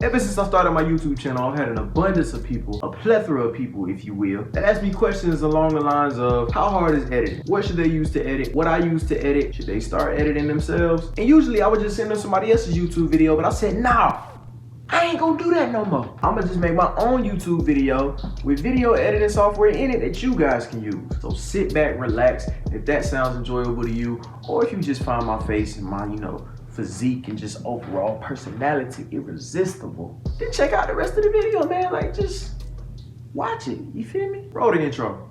Ever since I started my YouTube channel, I've had an abundance of people, a plethora of people, if you will, that ask me questions along the lines of how hard is editing? What should they use to edit? What I use to edit? Should they start editing themselves? And usually I would just send them somebody else's YouTube video, but I said, nah, I ain't gonna do that no more. I'm gonna just make my own YouTube video with video editing software in it that you guys can use. So sit back, relax, if that sounds enjoyable to you, or if you just find my face and my, physique and just overall personality irresistible, then check out the rest of the video, man. Like, just watch it, you feel me? Roll the intro.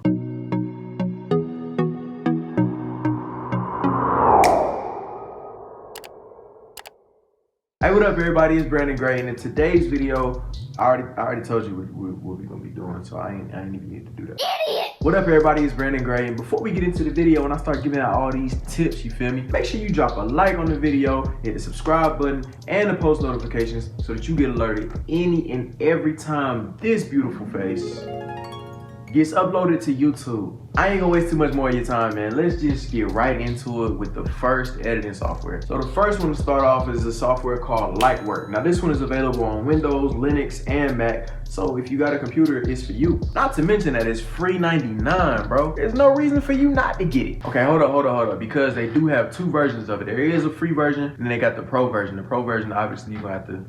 Hey, what up everybody, it's Brandon Gray, and in today's video, I already told you what we're gonna be doing, so I ain't even need to do that. Idiot! What up everybody, it's Brandon Gray, and before we get into the video and I start giving out all these tips, you feel me? Make sure you drop a like on the video, hit the subscribe button, and the post notifications so that you get alerted any and every time this beautiful face gets uploaded to YouTube. I ain't gonna waste too much more of your time, man. Let's just get right into it with the first editing software. So the first one to start off is a software called Lightwork. Now this one is available on Windows, Linux, and Mac. So if you got a computer, it's for you. Not to mention that it's free 99, bro. There's no reason for you not to get it. Okay, hold up, because they do have two versions of it. There is a free version, and then they got the pro version. The pro version, obviously, you're gonna have to,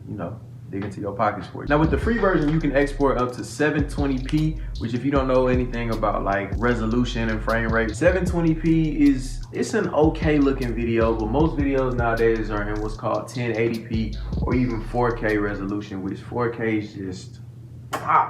dig into your pockets for it. Now with the free version, you can export up to 720p, which if you don't know anything about like resolution and frame rate, 720p it's an okay looking video, but most videos nowadays are in what's called 1080p or even 4K resolution, which 4K is just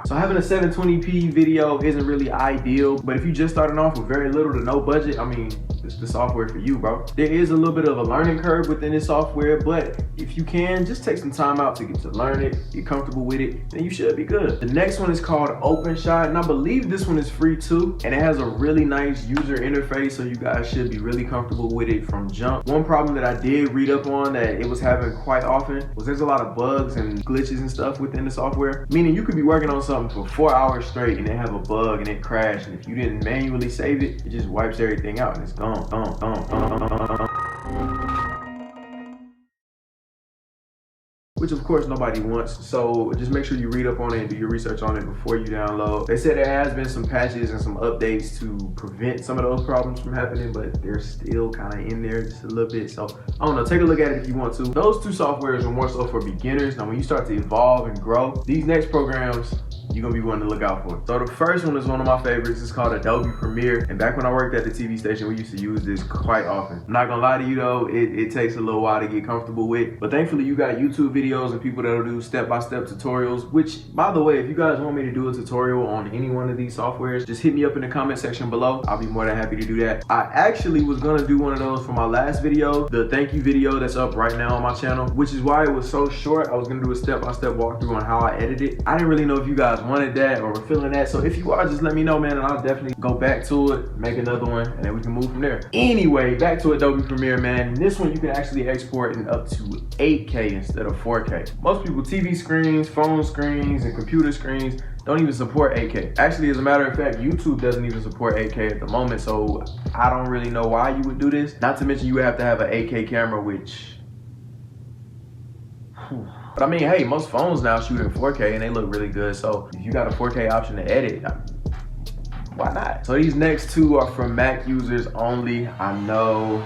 so having a 720p video isn't really ideal, but if you just starting off with very little to no budget, I mean, it's the software for you, bro. There is a little bit of a learning curve within this software, but if you can, just take some time out to get to learn it, get comfortable with it, then you should be good. The next one is called OpenShot, and I believe this one is free too, and it has a really nice user interface, so you guys should be really comfortable with it from jump. One problem that I did read up on that it was having quite often was there's a lot of bugs and glitches and stuff within the software, meaning you could be working on something for 4 hours straight and then have a bug and it crashed, and if you didn't manually save it, it just wipes everything out and it's gone. Which of course nobody wants, so just make sure you read up on it and do your research on it before you download. They said there has been some patches and some updates to prevent some of those problems from happening, but they're still kind of in there just a little bit, so I don't know, take a look at it if you want to. Those two softwares are more so for beginners. Now when you start to evolve and grow, these next programs you're gonna be one to look out for. So the first one is one of my favorites. It's called Adobe Premiere, and back when I worked at the TV station, we used to use this quite often. I'm not gonna lie to you though, it takes a little while to get comfortable with, but thankfully you got YouTube videos and people that'll do step-by-step tutorials, which by the way, if you guys want me to do a tutorial on any one of these softwares, just hit me up in the comment section below. I'll be more than happy to do that. I actually was gonna do one of those for my last video, the thank you video that's up right now on my channel, which is why it was so short. I was gonna do a step-by-step walkthrough on how I edit it. I didn't really know if you guys wanted that or were feeling that, so if you are, just let me know, man, and I'll definitely go back to it, make another one, and then we can move from there. Anyway, back to Adobe Premiere, man. This one you can actually export in up to 8K instead of 4K. Most people, TV screens, phone screens, and computer screens don't even support 8K. Actually, as a matter of fact, YouTube doesn't even support 8K at the moment, so I don't really know why you would do this. Not to mention you have to have an 8K camera, which but I mean, hey, most phones now shoot in 4K and they look really good. So if you got a 4K option to edit, why not? So these next two are for Mac users only. I know,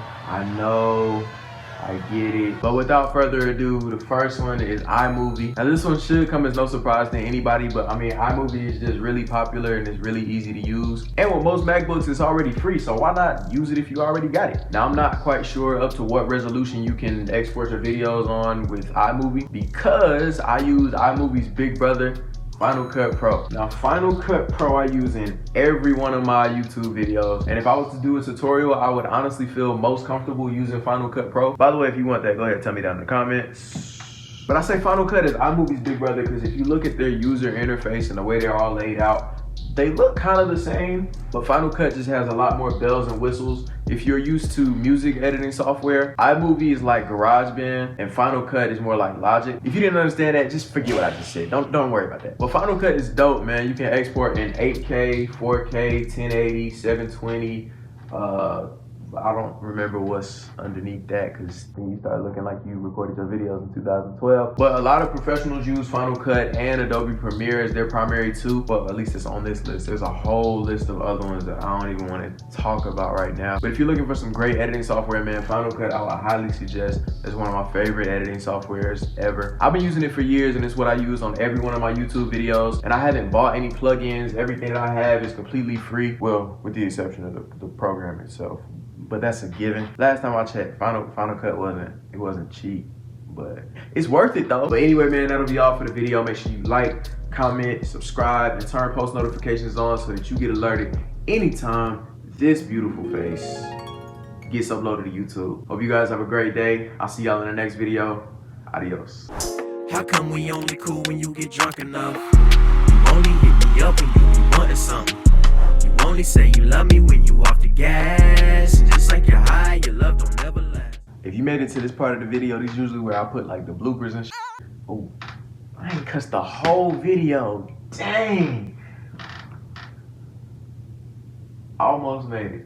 I get it. But without further ado, the first one is iMovie. Now this one should come as no surprise to anybody, but I mean, iMovie is just really popular and it's really easy to use. And with most MacBooks, it's already free, so why not use it if you already got it? Now I'm not quite sure up to what resolution you can export your videos on with iMovie, because I use iMovie's big brother, Final Cut Pro. Now Final Cut Pro I use in every one of my YouTube videos, and if I was to do a tutorial, I would honestly feel most comfortable using Final Cut Pro. By the way, if you want that, go ahead and tell me down in the comments. But I say Final Cut is iMovie's big brother because if you look at their user interface and the way they're all laid out, they look kind of the same, but Final Cut just has a lot more bells and whistles. If you're used to music editing software, iMovie is like GarageBand and Final Cut is more like Logic. If you didn't understand that, just forget what I just said. Don't worry about that. But Final Cut is dope, man. You can export in 8K, 4K, 1080, 720, But I don't remember what's underneath that, because then you start looking like you recorded your videos in 2012. But a lot of professionals use Final Cut and Adobe Premiere as their primary two. Well, at least it's on this list. There's a whole list of other ones that I don't even want to talk about right now. But if you're looking for some great editing software, man, Final Cut I would highly suggest. It's one of my favorite editing softwares ever. I've been using it for years, and it's what I use on every one of my YouTube videos. And I haven't bought any plugins. Everything that I have is completely free. Well, with the exception of the program itself. But that's a given. Last time I checked, Final Cut wasn't cheap, but it's worth it though. But anyway, man, that'll be all for the video. Make sure you like, comment, subscribe, and turn post notifications on so that you get alerted anytime this beautiful face gets uploaded to YouTube. Hope you guys have a great day. I'll see y'all in the next video. Adios. How come we only cool when you get drunk enough? You only hit me up when you be wanting something. You only say you love me when you off the gas. And just like you're high, your love don't never last. If you made it to this part of the video, this is usually where I put like the bloopers and shit. Oh, I ain't cussed the whole video. Dang. Almost made it.